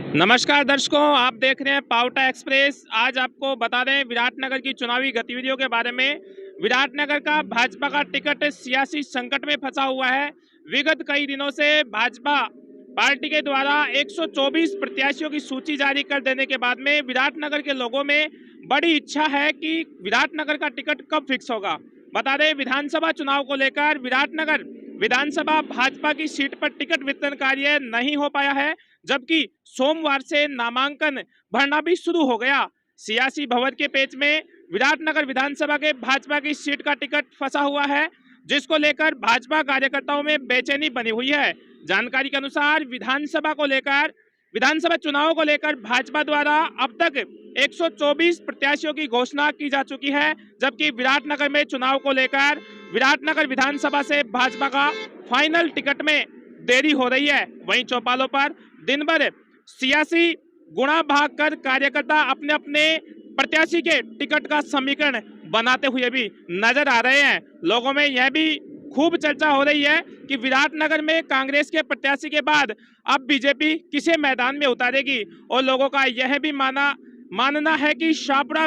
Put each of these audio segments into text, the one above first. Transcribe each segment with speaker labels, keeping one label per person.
Speaker 1: नमस्कार दर्शकों, आप देख रहे हैं पावटा एक्सप्रेस। आज आपको बता दें विराटनगर की चुनावी गतिविधियों के बारे में। विराटनगर का भाजपा का टिकट सियासी संकट में फंसा हुआ है। विगत कई दिनों से भाजपा पार्टी के द्वारा 124 प्रत्याशियों की सूची जारी कर देने के बाद में विराटनगर के लोगों में बड़ी इच्छा है कि विराटनगर का टिकट कब फिक्स होगा। बता दें विधानसभा चुनाव को लेकर विराटनगर विधानसभा भाजपा की सीट पर टिकट वितरण कार्य नहीं हो पाया है, जबकि सोमवार से नामांकन भरना भी शुरू हो गया। सियासी भवन के पेच में विराटनगर विधानसभा के भाजपा की सीट का टिकट फंसा हुआ है, जिसको लेकर भाजपा कार्यकर्ताओं में बेचैनी बनी हुई है। जानकारी के अनुसार विधानसभा चुनाव को लेकर भाजपा द्वारा अब तक 124 प्रत्याशियों की घोषणा की जा चुकी है, जबकि विराटनगर में चुनाव को लेकर विराटनगर विधानसभा से भाजपा का फाइनल टिकट में देरी हो रही है। वहीं चौपालों पर दिन भर सियासी गुणा भाग कर कार्यकर्ता अपने अपने प्रत्याशी के टिकट का समीकरण बनाते हुए भी नजर आ रहे हैं। लोगों में यह भी खूब चर्चा हो रही है कि विराटनगर में कांग्रेस के प्रत्याशी के बाद अब बीजेपी किसे मैदान में उतारेगी, और लोगों का यह भी मानना है कि शाहपुरा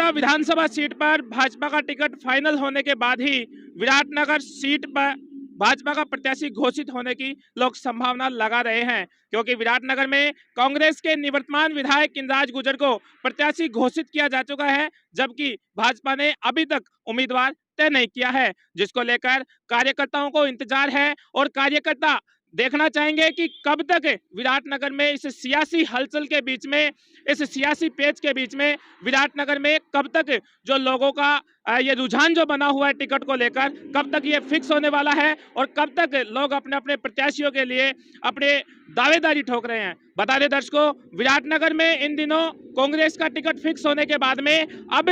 Speaker 1: विधानसभा सीट पर भाजपा का टिकट फाइनल होने के बाद ही विराटनगर सीट पर भाजपा का प्रत्याशी घोषित होने की लोग संभावना लगा रहे हैं, क्योंकि विराटनगर में कांग्रेस के निवर्तमान विधायक इंद्राज गुर्जर को प्रत्याशी घोषित किया जा चुका है, जबकि भाजपा ने अभी तक उम्मीदवार तय नहीं किया है, जिसको लेकर कार्यकर्ताओं को इंतजार है। और कार्यकर्ता देखना चाहेंगे कि कब तक विराटनगर में इस सियासी हलचल के बीच में, इस सियासी पेच के बीच में विराटनगर में कब तक जो लोगों का ये रुझान जो बना हुआ है टिकट को लेकर, कब तक ये फिक्स होने वाला है और कब तक लोग अपने अपने प्रत्याशियों के लिए अपने दावेदारी ठोक रहे हैं। बता दें दर्शकों, विराटनगर में इन दिनों कांग्रेस का टिकट फिक्स होने के बाद में अब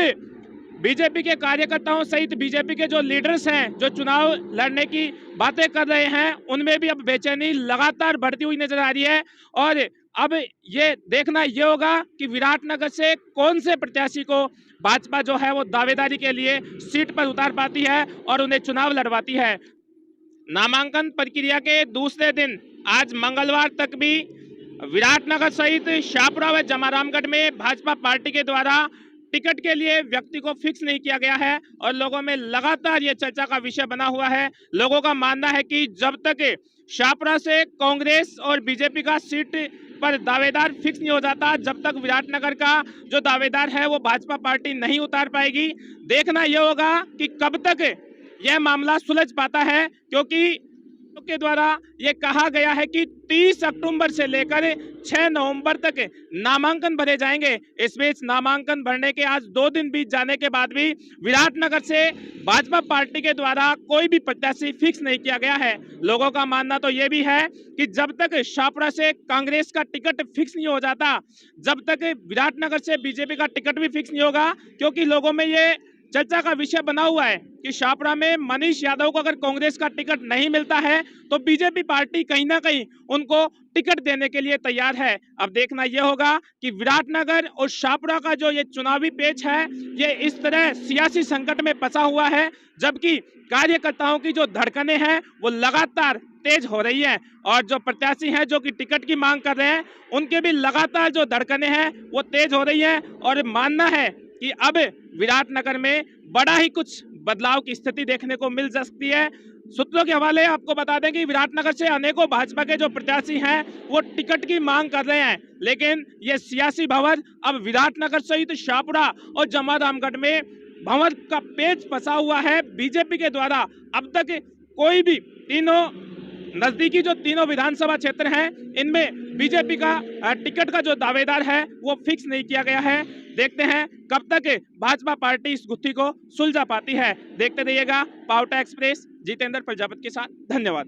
Speaker 1: बीजेपी के कार्यकर्ताओं सहित बीजेपी के जो लीडर्स हैं, जो चुनाव लड़ने की बातें कर रहे हैं, उनमें भी अब बेचैनी लगातार बढ़ती हुई नजर आ रही है। और अब ये देखना ये होगा कि विराटनगर से कौन से प्रत्याशी को भाजपा जो है वो दावेदारी के लिए सीट पर उतार पाती है और उन्हें चुनाव लड़वाती है। नामांकन प्रक्रिया के दूसरे दिन आज मंगलवार तक भी विराटनगर सहित शाहपुरा व जमारामगढ़ में भाजपा पार्टी के द्वारा टिकट के लिए व्यक्ति को फिक्स नहीं किया गया है, और लोगों में लगातार ये चर्चा का विषय बना हुआ है। लोगों का मानना है कि जब तक शाहपुरा से कांग्रेस और बीजेपी का सीट पर दावेदार फिक्स नहीं हो जाता, जब तक विराटनगर का जो दावेदार है वो भाजपा पार्टी नहीं उतार पाएगी। देखना यह होगा कि कब तक यह मामला सुलझ पाता है, क्योंकि के द्वारा ये कहा गया है कि 30 अक्टूबर से लेकर 6 नवंबर तक नामांकन भरे जाएंगे। इस बीच नामांकन भरने के आज 2 दिन बीत जाने के बाद भी विराटनगर से भाजपा पार्टी के द्वारा कोई भी प्रत्याशी फिक्स नहीं किया गया है। लोगों का मानना तो ये भी है कि जब तक शाहपुरा से कांग्रेस का टिकट फिक्स नहीं हो जाता, जब तक विराटनगर से बीजेपी का टिकट भी फिक्स नहीं होगा, क्योंकि लोगों में ये चर्चा का विषय बना हुआ है कि शाहपुरा में मनीष यादव को अगर कांग्रेस का टिकट नहीं मिलता है तो बीजेपी पार्टी कहीं ना कहीं उनको टिकट देने के लिए तैयार है। अब देखना यह होगा कि विराटनगर और शाहपुरा का जो ये चुनावी पेच है, ये इस तरह सियासी संकट में फंसा हुआ है, जबकि कार्यकर्ताओं की जो धड़कनें हैं वो लगातार तेज हो रही है, और जो प्रत्याशी हैं जो कि टिकट की मांग कर रहे हैं, उनके भी लगातार जो धड़कनें हैं वो तेज हो रही है। और मानना है कि अब विराटनगर में बड़ा ही कुछ बदलाव की स्थिति देखने को मिल सकती है। सूत्रों के हवाले आपको बता दें कि विराटनगर से अनेकों भाजपा के जो प्रत्याशी हैं वो टिकट की मांग कर रहे हैं, लेकिन ये सियासी भंवर अब विराटनगर सहित शाहपुरा और जमारामगढ़ में भंवर का पेच फंसा हुआ है। बीजेपी के द्वारा अब तक कोई भी नजदीकी जो तीनों विधानसभा क्षेत्र हैं, इनमें बीजेपी का टिकट का जो दावेदार है वो फिक्स नहीं किया गया है। देखते हैं कब तक भाजपा पार्टी इस गुत्थी को सुलझा पाती है। देखते रहिएगा पावटा एक्सप्रेस, जितेंद्र प्रजापति के साथ। धन्यवाद।